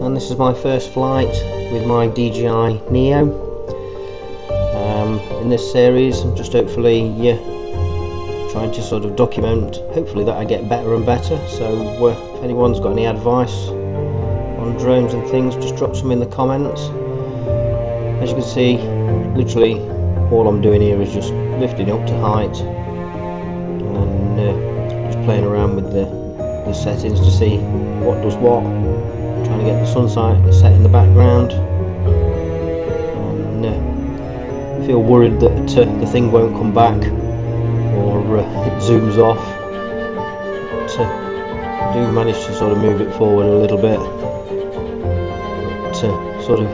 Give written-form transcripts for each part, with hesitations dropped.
and this is my first flight with my DJI NEO. In this series I'm just hopefully trying to sort of document, hopefully, that I get better and better. So if anyone's got any advice on drones and things, just drop some in the comments. As you can see, literally all I'm doing here is just lifting up to height and just playing around with the settings to see what does what. Trying to get the sunset set in the background, and I feel worried that the thing won't come back or it zooms off. But I do manage to sort of move it forward a little bit, but sort of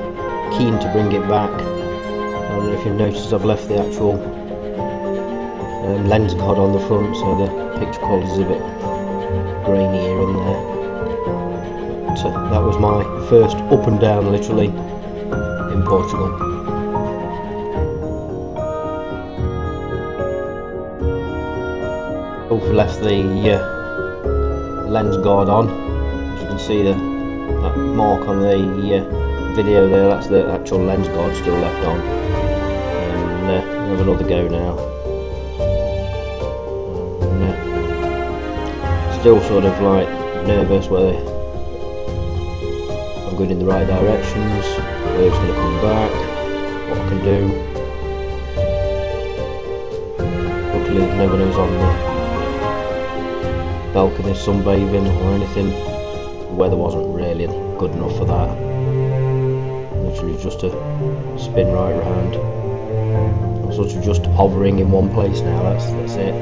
keen to bring it back. I don't know if you've noticed I've left the actual lens guard on the front, so the picture quality is a bit grainy here and there. But that was my first up and down, literally, in Portugal. I've left the lens guard on. As you can see, that mark on the video there, that's the actual lens guard still left on. And we'll have another go now. And, still sort of like nervous whether I'm going in the right directions, whether it's going to come back, what I can do. Luckily there's no one who's on the balcony sunbathing or anything. The weather wasn't really good enough for that. Literally just to spin right round. I'm sort of just hovering in one place now, that's it.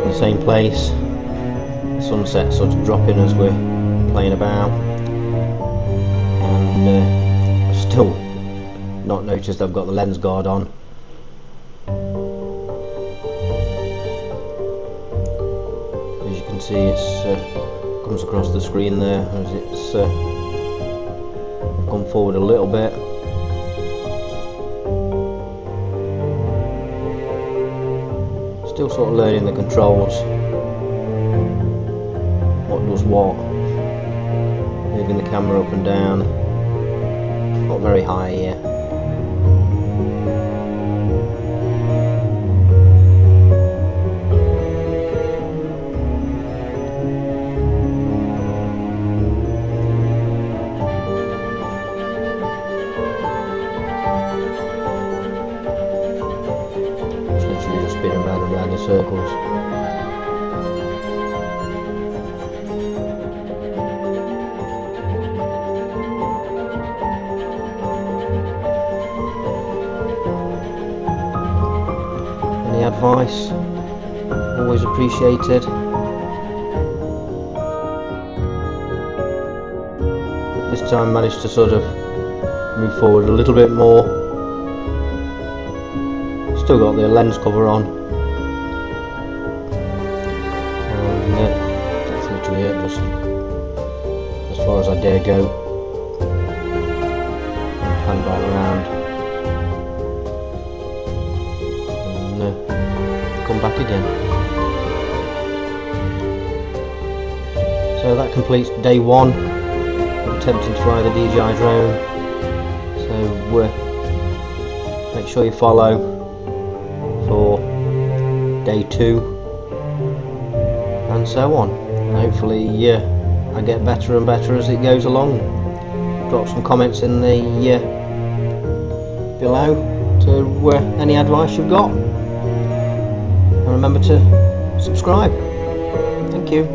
The same place, the sunset sort of dropping as we're playing about, and still not noticed I've got the lens guard on. As you can see, it comes across the screen there as it's gone forward a little bit. Still sort of learning the controls, what does what, moving the camera up and down, not very high here. Spinning round and round in circles. Any advice? Always appreciated. This time managed to sort of move forward a little bit more. Still got the lens cover on, and that's literally it, just as far as I dare go, and pan back around and come back again. So that completes day one of attempting to fly the DJI drone. So make sure you follow for day 2 and so on. Hopefully I get better and better as it goes along. Drop some comments in the below to any advice you've got, and remember to subscribe. Thank you.